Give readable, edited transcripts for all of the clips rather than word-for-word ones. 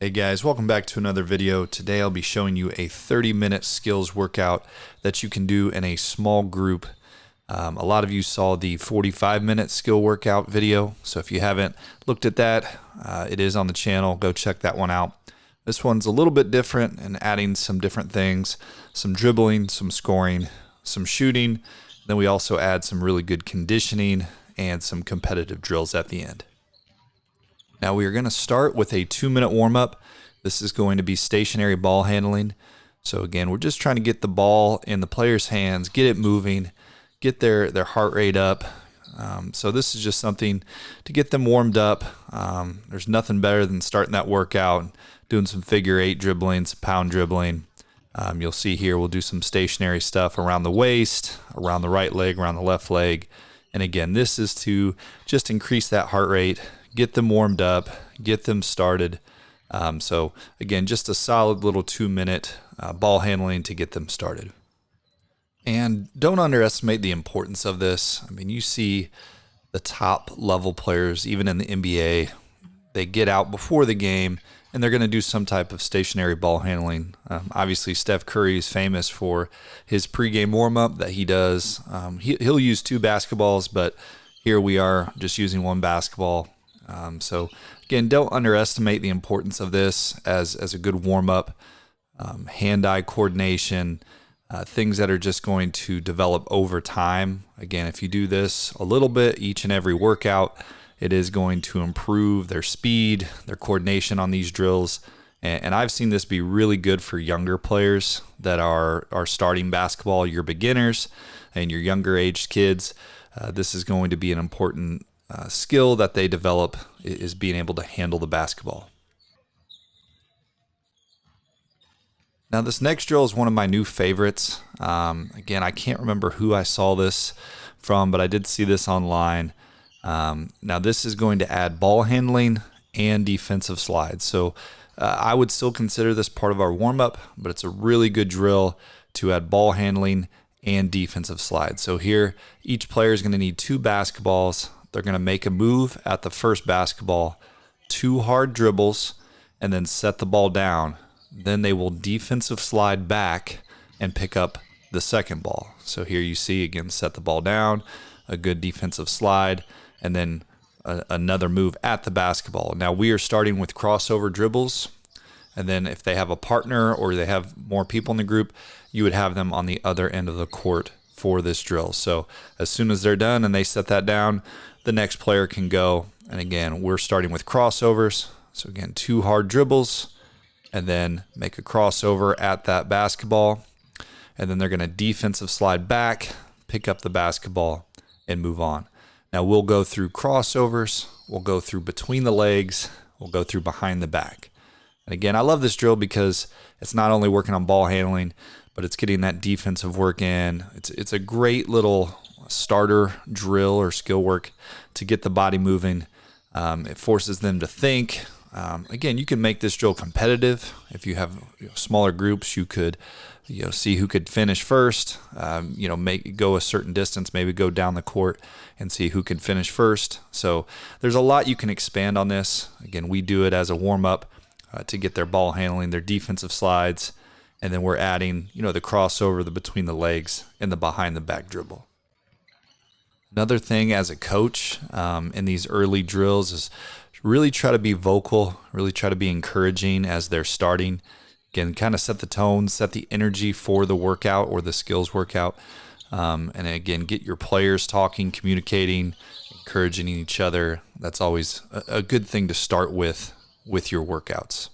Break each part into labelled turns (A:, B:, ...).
A: Hey guys, welcome back to another video. Today I'll be showing you a 30-minute skills workout that you can do in a small group. A lot of you saw the 45-minute skill workout video, so if you haven't looked at that, it is on the channel. Go check that one out. This one's a little bit different and adding some different things, some dribbling, some scoring, some shooting. Then we also add some really good conditioning and some competitive drills at the end. Now we are going to start with a 2-minute warm-up. This is going to be stationary ball handling. So again, we're just trying to get the ball in the player's hands, get it moving, get their heart rate up. So this is just something to get them warmed up. There's nothing better than starting that workout, doing some figure 8 dribbling, some pound dribbling. You'll see here we'll do some stationary stuff around the waist, around the right leg, around the left leg. And again, this is to just increase that heart rate, get them warmed up, get them started. So again, just a solid little 2-minute ball handling to get them started. And don't underestimate the importance of this. I mean, you see the top level players, even in the NBA, they get out before the game and they're going to do some type of stationary ball handling. Obviously, Steph Curry is famous for his pregame warm-up that he does. He'll use 2 basketballs, but here we are just using 1 basketball. So again, don't underestimate the importance of this as a good warm-up. Hand-eye coordination, things that are just going to develop over time. Again, if you do this a little bit each and every workout, it is going to improve their speed, their coordination on these drills. And I've seen this be really good for younger players that are starting basketball, your beginners and your younger aged kids. This is going to be an important skill that they develop, is being able to handle the basketball. Now this next drill is one of my new favorites. Again, I can't remember who I saw this from, but I did see this online. Now this is going to add ball handling and defensive slides. So I would still consider this part of our warm-up, but it's a really good drill to add ball handling and defensive slides. So here, each player is going to need 2 basketballs. They're going to make a move at the first basketball, 2 hard dribbles, and then set the ball down. Then they will defensive slide back and pick up the second ball. So here you see, again, set the ball down, a good defensive slide, and then another move at the basketball. Now we are starting with crossover dribbles, and then if they have a partner or they have more people in the group, you would have them on the other end of the court for this drill. So as soon as they're done and they set that down, the next player can go. And again, we're starting with crossovers. So again, 2 hard dribbles, and then make a crossover at that basketball. And then they're going to defensive slide back, pick up the basketball, and move on. Now we'll go through crossovers, we'll go through between the legs, we'll go through behind the back. And again, I love this drill because it's not only working on ball handling, but it's getting that defensive work in. It's a great little starter drill or skill work to get the body moving. It forces them to think. Again, you can make this drill competitive. If you have smaller groups, you could see who could finish first. Go a certain distance, maybe go down the court and see who can finish first. So there's a lot you can expand on this. Again, we do it as a warm-up to get their ball handling, their defensive slides, and then we're adding, the crossover, the between the legs, and the behind the back dribble. Another thing as a coach in these early drills is really try to be vocal, really try to be encouraging as they're starting. Again, kind of set the tone, set the energy for the workout or the skills workout. And again, get your players talking, communicating, encouraging each other. That's always a good thing to start with your workouts.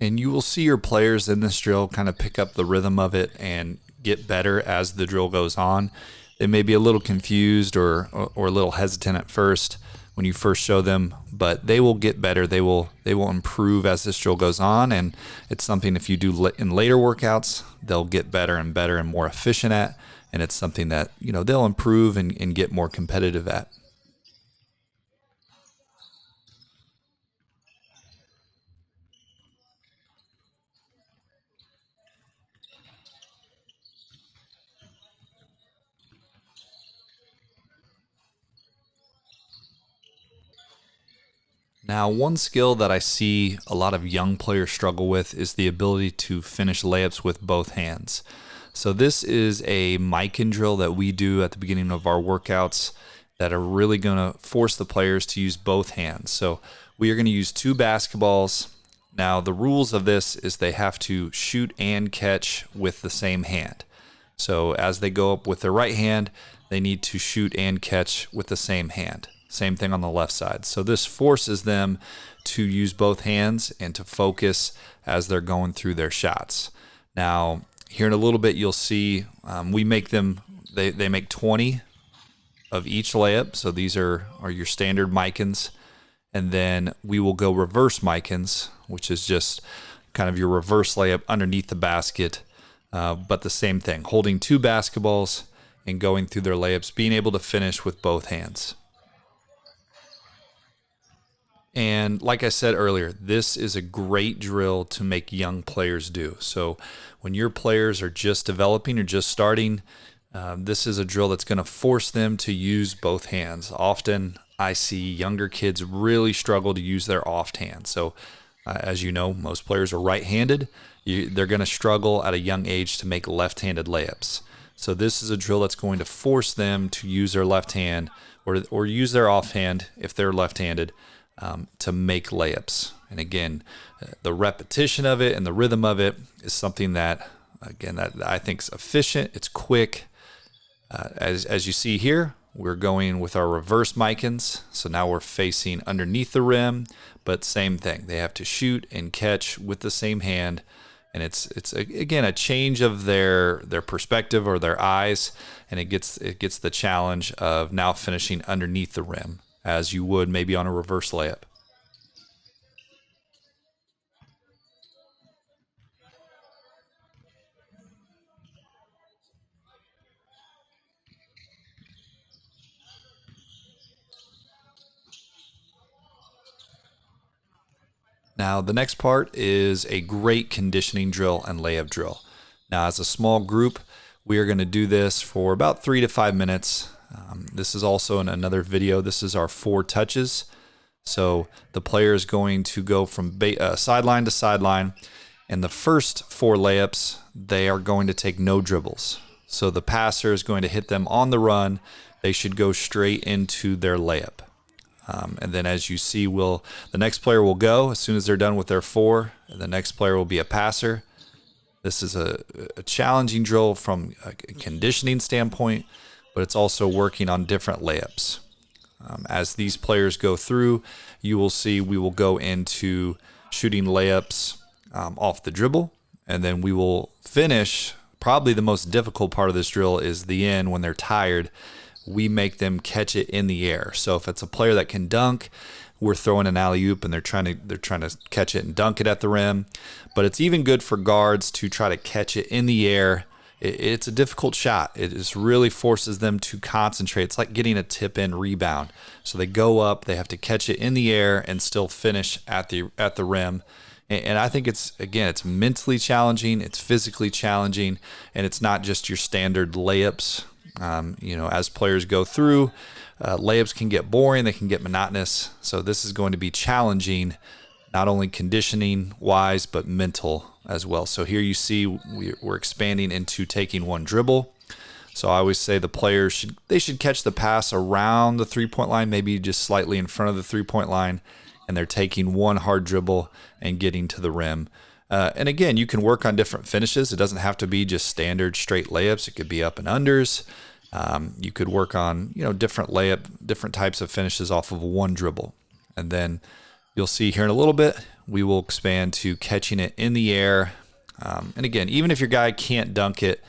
A: And you will see your players in this drill kind of pick up the rhythm of it and get better as the drill goes on. They may be a little confused or a little hesitant at first when you first show them, but they will get better. They will improve as this drill goes on, and it's something if you do in later workouts, they'll get better and better and more efficient at, and it's something that they'll improve and get more competitive at. Now, one skill that I see a lot of young players struggle with is the ability to finish layups with both hands. So this is a mic drill that we do at the beginning of our workouts that are really going to force the players to use both hands. So we are going to use 2 basketballs. Now, the rules of this is they have to shoot and catch with the same hand. So as they go up with their right hand, they need to shoot and catch with the same hand. Same thing on the left side. So this forces them to use both hands and to focus as they're going through their shots. Now, here in a little bit, you'll see we make them, they make 20 of each layup. So these are your standard Micans. And then we will go reverse Micans, which is just kind of your reverse layup underneath the basket. But the same thing, holding 2 basketballs and going through their layups, being able to finish with both hands. And like I said earlier, this is a great drill to make young players do. So when your players are just developing or just starting, this is a drill that's going to force them to use both hands. Often I see younger kids really struggle to use their off hand. So as you know, most players are right-handed. They're going to struggle at a young age to make left-handed layups. So this is a drill that's going to force them to use their left hand or use their offhand if they're left-handed to make layups. And again, the repetition of it and the rhythm of it is something that I think is efficient. It's quick. As you see here, we're going with our reverse Micans. So now we're facing underneath the rim, but same thing. They have to shoot and catch with the same hand. And it's again a change of their perspective or their eyes, and it gets the challenge of now finishing underneath the rim as you would maybe on a reverse layup. Now, the next part is a great conditioning drill and layup drill. Now, as a small group, we are going to do this for about 3 to 5 minutes. This is also in another video. This is our 4 touches. So the player is going to go from sideline to sideline. And the first 4 layups, they are going to take no dribbles. So the passer is going to hit them on the run. They should go straight into their layup. And then as you see, the next player will go as soon as they're done with their 4, and the next player will be a passer. This is a challenging drill from a conditioning standpoint, but it's also working on different layups. As these players go through, you will see we will go into shooting layups off the dribble, and then we will finish. Probably the most difficult part of this drill is the end when they're tired. We make them catch it in the air. So if it's a player that can dunk, we're throwing an alley-oop and they're trying to catch it and dunk it at the rim. But it's even good for guards to try to catch it in the air. It's a difficult shot. It just really forces them to concentrate. It's like getting a tip-in rebound. So they go up, they have to catch it in the air and still finish at the rim. And I think it's mentally challenging, it's physically challenging, and it's not just your standard layups. As players go through, layups can get boring, they can get monotonous. So this is going to be challenging, not only conditioning wise, but mental as well. So here you see we're expanding into taking 1 dribble. So I always say the players should catch the pass around the 3-point line, maybe just slightly in front of the 3-point line, and they're taking 1 hard dribble and getting to the rim. And again, you can work on different finishes. It doesn't have to be just standard straight layups. It could be up and unders. You could work on, different types of finishes off of 1 dribble. And then you'll see here in a little bit, we will expand to catching it in the air. And again, even if your guy can't dunk it,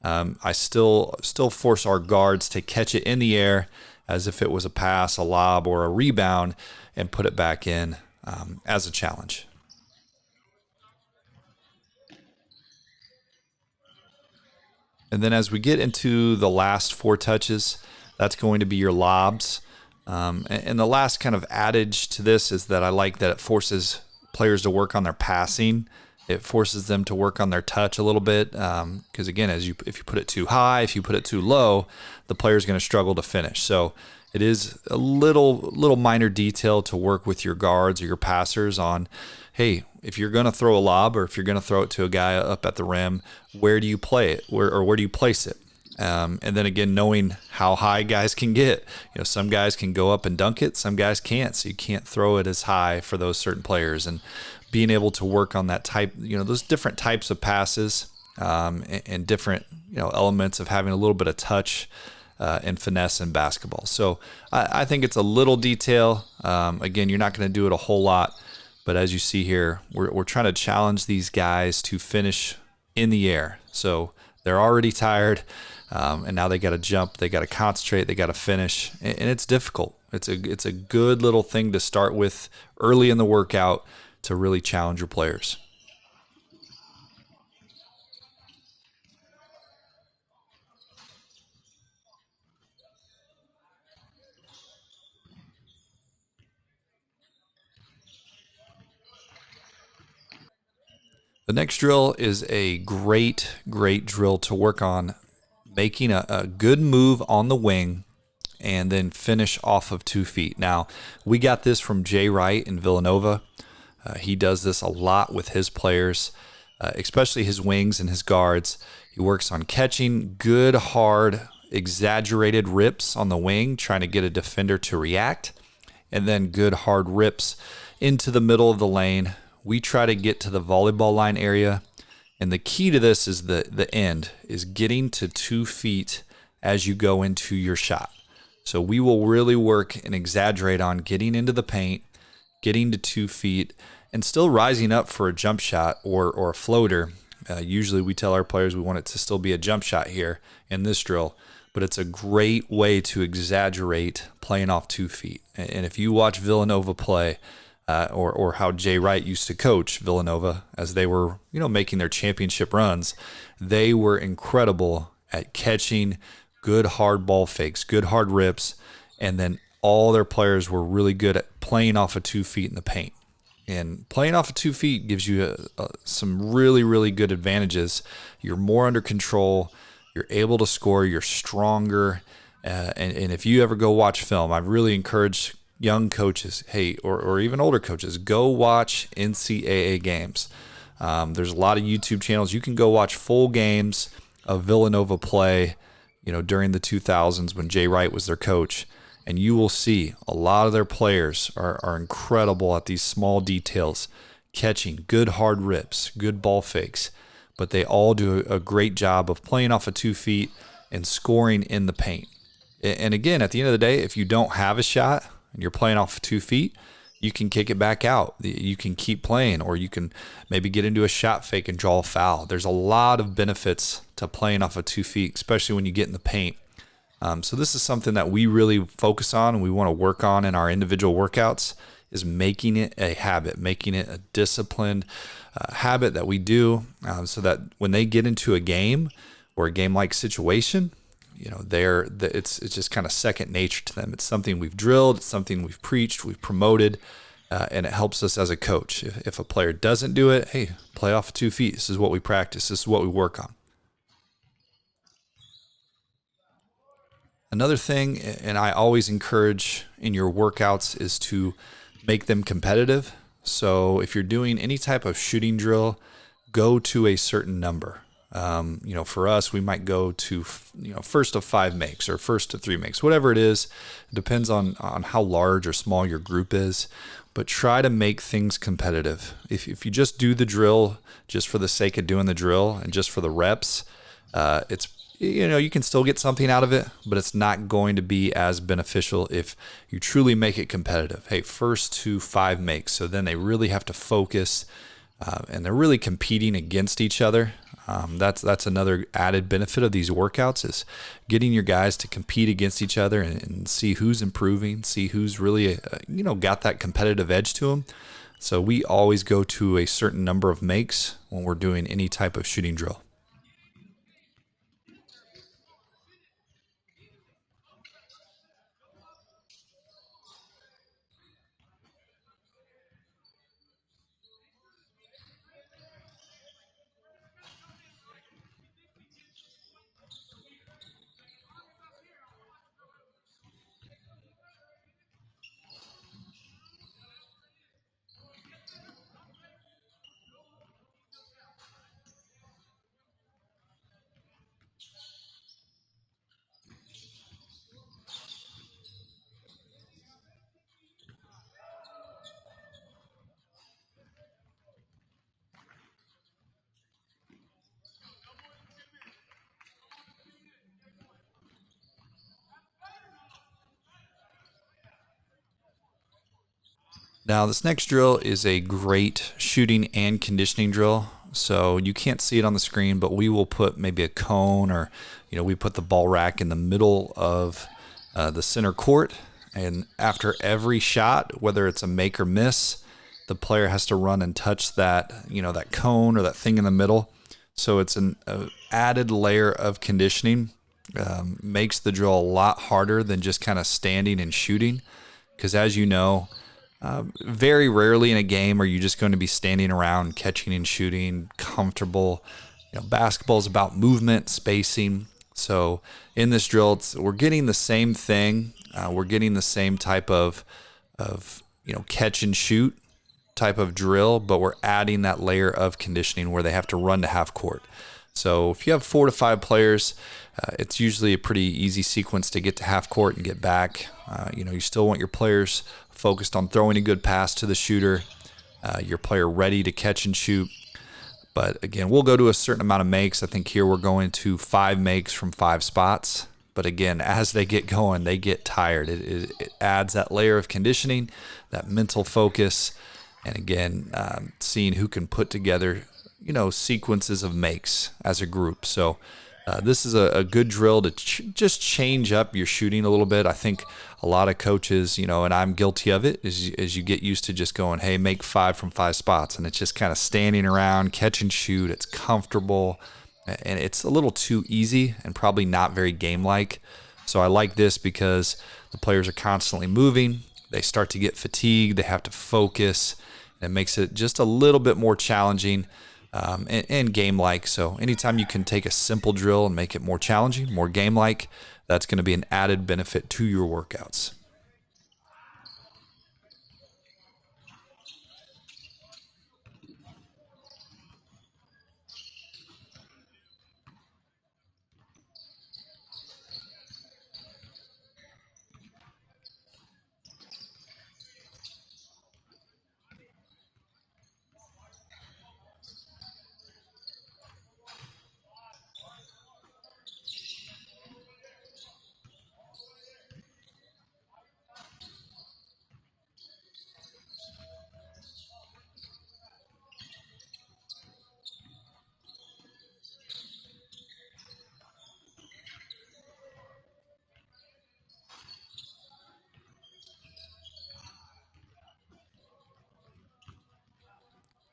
A: I still force our guards to catch it in the air as if it was a pass, a lob, or a rebound, and put it back in as a challenge. And then as we get into the last 4 touches, that's going to be your lobs. And the last kind of adage to this is that I like that it forces players to work on their passing. It forces them to work on their touch a little bit. Because again, if you put it too high, if you put it too low, the player's going to struggle to finish. So It is a little minor detail to work with your guards or your passers on. Hey, if you're going to throw a lob or if you're going to throw it to a guy up at the rim, where do you play it? Where do you place it? And then again, knowing how high guys can get. Some guys can go up and dunk it, some guys can't. So you can't throw it as high for those certain players. And being able to work on that type, those different types of passes and different, elements of having a little bit of touch and finesse in basketball. So I think it's a little detail. Again, you're not going to do it a whole lot. But as you see here, we're trying to challenge these guys to finish in the air. So they're already tired, and now they got to jump. They got to concentrate. They got to finish, and it's difficult. It's a good little thing to start with early in the workout to really challenge your players. The next drill is a great drill to work on making a good move on the wing and then finish off of 2 feet. Now, we got this from Jay Wright in Villanova. He does this a lot with his players, especially his wings and his guards. He works on catching good, hard, exaggerated rips on the wing, trying to get a defender to react, and then good, hard rips into the middle of the lane. We try to get to the volleyball line area, and the key to this is the end, is getting to 2 feet as you go into your shot. So we will really work and exaggerate on getting into the paint, getting to 2 feet, and still rising up for a jump shot or a floater. Usually we tell our players we want it to still be a jump shot here in this drill, but it's a great way to exaggerate playing off 2 feet. And if you watch Villanova play, or how Jay Wright used to coach Villanova as they were, making their championship runs, they were incredible at catching good hard ball fakes, good hard rips, and then all their players were really good at playing off of 2 feet in the paint. And playing off of 2 feet gives you some really good advantages. You're more under control. You're able to score. You're stronger. And if you ever go watch film, I really encourage young coaches, or even older coaches, go watch NCAA games. There's a lot of YouTube channels. You can go watch full games of Villanova play, during the 2000s when Jay Wright was their coach. And you will see a lot of their players are incredible at these small details, catching good hard rips, good ball fakes, but they all do a great job of playing off of 2 feet and scoring in the paint. And again, at the end of the day, if you don't have a shot and you're playing off of 2 feet, you can kick it back out. You can keep playing, or you can maybe get into a shot fake and draw a foul. There's a lot of benefits to playing off of 2 feet, especially when you get in the paint. So this is something that we really focus on and we want to work on in our individual workouts, is making it a habit, making it a disciplined habit that we do, so that when they get into a game or a game-like situation, it's just kind of second nature to them. It's something we've drilled, it's something we've preached, we've promoted, and it helps us as a coach. If a player doesn't do it, hey, play off of 2 feet. This is what we practice. This is what we work on. Another thing, and I always encourage in your workouts, is to make them competitive. So if you're doing any type of shooting drill, go to a certain number. For us, we might go to, first of 5 makes or first of 3 makes, whatever it is. It depends on how large or small your group is, but try to make things competitive. If you just do the drill just for the sake of doing the drill and just for the reps, it's, you can still get something out of it, but it's not going to be as beneficial if you truly make it competitive. Hey, first to 5 makes. So then they really have to focus, and they're really competing against each other. That's another added benefit of these workouts, is getting your guys to compete against each other and see who's improving, see who's really, got that competitive edge to them. So we always go to a certain number of makes when we're doing any type of shooting drill. Now, this next drill is a great shooting and conditioning drill. So you can't see it on the screen, but we will put maybe a cone, or, we put the ball rack in the middle of the center court. And after every shot, whether it's a make or miss, the player has to run and touch that, that cone or that thing in the middle. So it's an added layer of conditioning. Makes the drill a lot harder than just kind of standing and shooting. Because as you know, very rarely in a game are you just going to be standing around catching and shooting comfortable. Basketball is about movement, spacing. So in this drill, we're getting the same thing. We're getting the same type of catch and shoot type of drill, but we're adding that layer of conditioning where they have to run to half court. So if you have 4 to 5 players, it's usually a pretty easy sequence to get to half court and get back. You still want your players focused on throwing a good pass to the shooter, your player ready to catch and shoot. But again, we'll go to a certain amount of makes. I think here we're going to 5 makes from 5 spots. But again, as they get going, they get tired. It adds that layer of conditioning, that mental focus, and again, seeing who can put together, sequences of makes as a group. So this is a good drill to just change up your shooting a little bit. I think a lot of coaches, and I'm guilty of it, is you get used to just going, hey, make 5 from 5 spots. And it's just kind of standing around, catch and shoot. It's comfortable, and it's a little too easy and probably not very game-like. So I like this because the players are constantly moving. They start to get fatigued. They have to focus. It makes it just a little bit more challenging and game-like. So anytime you can take a simple drill and make it more challenging, more game-like, that's going to be an added benefit to your workouts.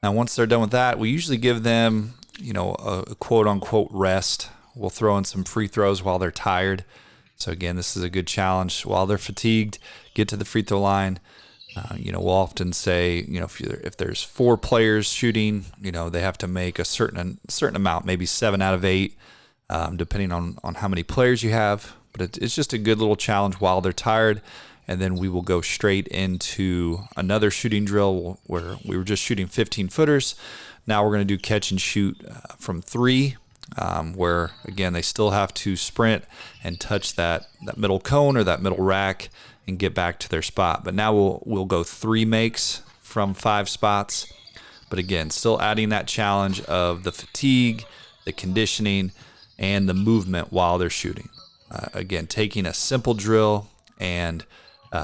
A: Now, once they're done with that, we usually give them, a quote-unquote rest. We'll throw in some free throws while they're tired. So again, this is a good challenge. While they're fatigued, get to the free throw line. We'll often say, if there's 4 players shooting, they have to make a certain amount, maybe 7 out of 8, depending on how many players you have. But it's just a good little challenge while they're tired. And then we will go straight into another shooting drill where we were just shooting 15-footers. Now we're going to do catch and shoot from 3, where, again, they still have to sprint and touch that middle cone or that middle rack and get back to their spot. But now we'll go 3 makes from 5 spots. But again, still adding that challenge of the fatigue, the conditioning, and the movement while they're shooting. Again, taking a simple drill and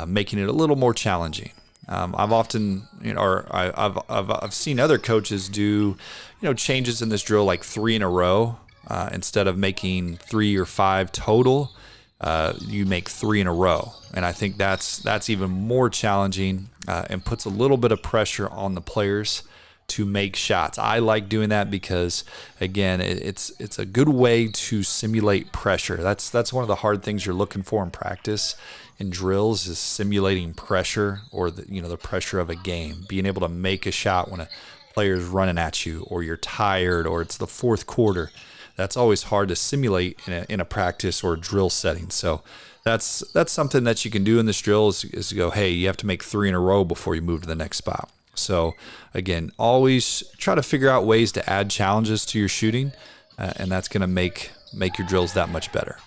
A: making it a little more challenging. I've often, I've seen other coaches do, changes in this drill like 3 in a row. Instead of making 3 or 5 total, you make 3 in a row, and I think that's even more challenging and puts a little bit of pressure on the players to make shots. I like doing that because, again, it's a good way to simulate pressure. That's one of the hard things you're looking for in practice. In drills is simulating pressure, or the pressure of a game, being able to make a shot when a player's running at you, or you're tired, or it's the 4th quarter. That's always hard to simulate in a practice or a drill setting. So that's something that you can do in this drill is to go, hey, you have to make 3 in a row before you move to the next spot. So again, always try to figure out ways to add challenges to your shooting, and that's going to make your drills that much better.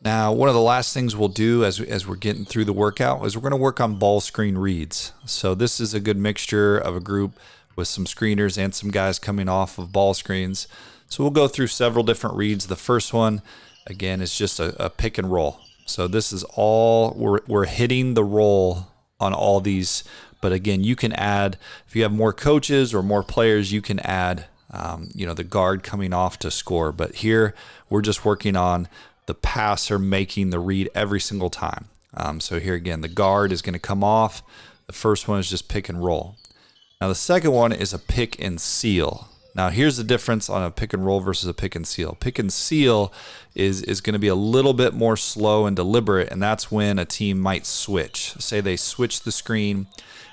A: Now, one of the last things we'll do as we're getting through the workout is we're going to work on ball screen reads. So this is a good mixture of a group with some screeners and some guys coming off of ball screens. So we'll go through several different reads. The first one, again, is just a pick and roll. So this is all, we're hitting the roll on all these. But again, you can add, if you have more coaches or more players, you can add, the guard coming off to score. But here, we're just working on the passer making the read every single time. So here again, the guard is going to come off. The first one is just pick and roll. Now the second one is a pick and seal. Now here's the difference on a pick and roll versus a pick and seal. Pick and seal is going to be a little bit more slow and deliberate, and that's when a team might switch. Say they switch the screen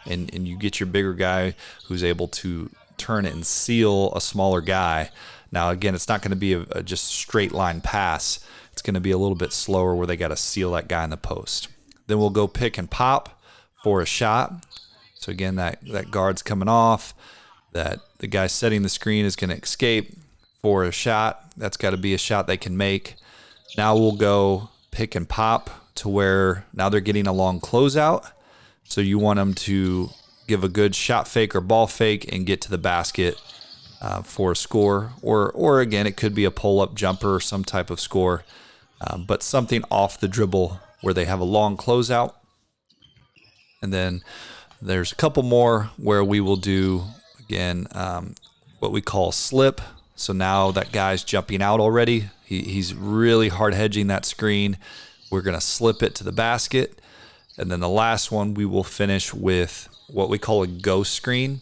A: and you get your bigger guy who's able to turn it and seal a smaller guy. Now again, it's not going to be a just straight line pass. It's going to be a little bit slower where they got to seal that guy in the post. Then we'll go pick and pop for a shot. So again, that guard's coming off, that the guy setting the screen is going to escape for a shot. That's got to be a shot they can make. Now we'll go pick and pop to where now they're getting a long closeout. So you want them to give a good shot fake or ball fake and get to the basket for a score. Or again, it could be a pull-up jumper or some type of score, but something off the dribble where they have a long closeout. And then there's a couple more where we will do, again, what we call slip. So now that guy's jumping out already. He's really hard hedging that screen. We're going to slip it to the basket. And then the last one, we will finish with what we call a ghost screen.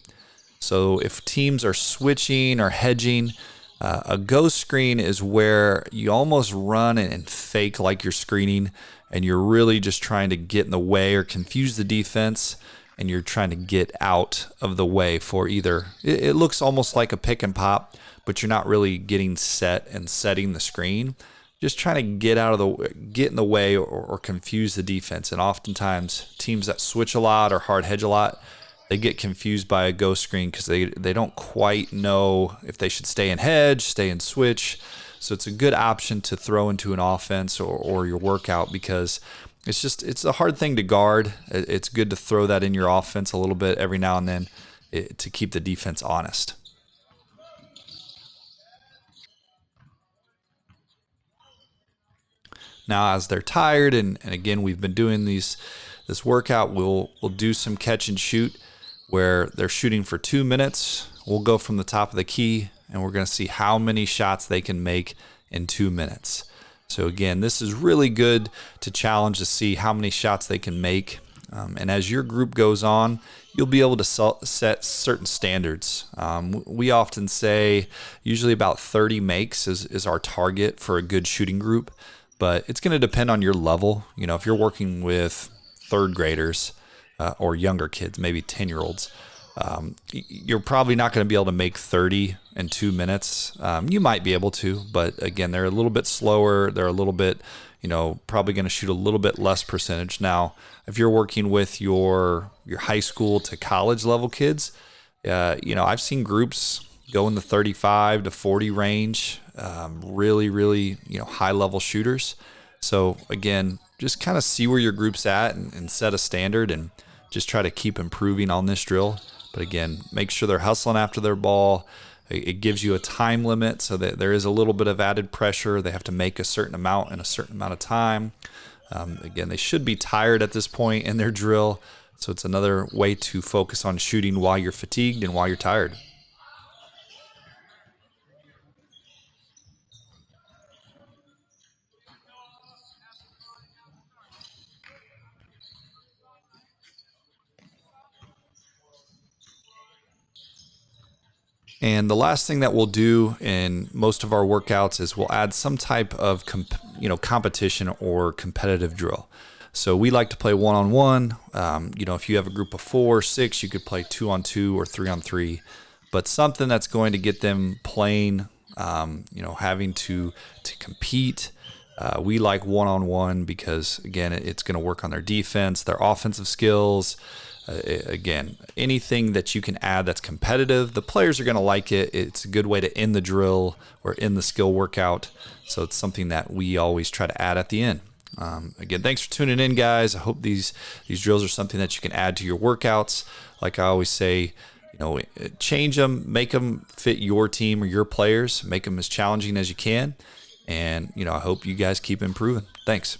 A: So if teams are switching or hedging, a ghost screen is where you almost run and fake like you're screening, and you're really just trying to get in the way or confuse the defense, and you're trying to get out of the way for either. It looks almost like a pick and pop, but you're not really getting set and setting the screen. Just trying to get in the way or confuse the defense. And oftentimes teams that switch a lot or hard hedge a lot, they get confused by a ghost screen because they don't quite know if they should stay in hedge, stay in switch. So it's a good option to throw into an offense or your workout, because it's a hard thing to guard. It's good to throw that in your offense a little bit every now and then to keep the defense honest. Now, as they're tired, and again, we've been doing this workout, we'll do some catch and shoot where they're shooting for 2 minutes. We'll go from the top of the key, and we're going to see how many shots they can make in 2 minutes. So again, this is really good to challenge to see how many shots they can make. And as your group goes on, you'll be able to set certain standards. We often say usually about 30 makes is our target for a good shooting group, but it's going to depend on your level. If you're working with third graders or younger kids, maybe 10-year-olds, you're probably not going to be able to make 30 in 2 minutes. You might be able to, but again, they're a little bit slower. They're a little bit, probably going to shoot a little bit less percentage. Now, if you're working with your high school to college level kids, I've seen groups go in the 35 to 40 range, really, really, high level shooters. So again, just kind of see where your group's at and set a standard and just try to keep improving on this drill. But again, make sure they're hustling after their ball. It gives you a time limit so that there is a little bit of added pressure. They have to make a certain amount in a certain amount of time. Again, they should be tired at this point in their drill. So it's another way to focus on shooting while you're fatigued and while you're tired. And the last thing that we'll do in most of our workouts is we'll add some type of competition or competitive drill. So we like to play one-on-one. If you have a group of 4 or 6, you could play 2-on-2 or 3-on-3. But something that's going to get them playing, having to compete. We like one-on-one because, again, it's going to work on their defense, their offensive skills. Again, anything that you can add that's competitive, the players are going to like it. It's a good way to end the drill or end the skill workout. So it's something that we always try to add at the end. Again, thanks for tuning in, guys. I hope these drills are something that you can add to your workouts. Like I always say, change them, make them fit your team or your players, make them as challenging as you can. And, I hope you guys keep improving. Thanks.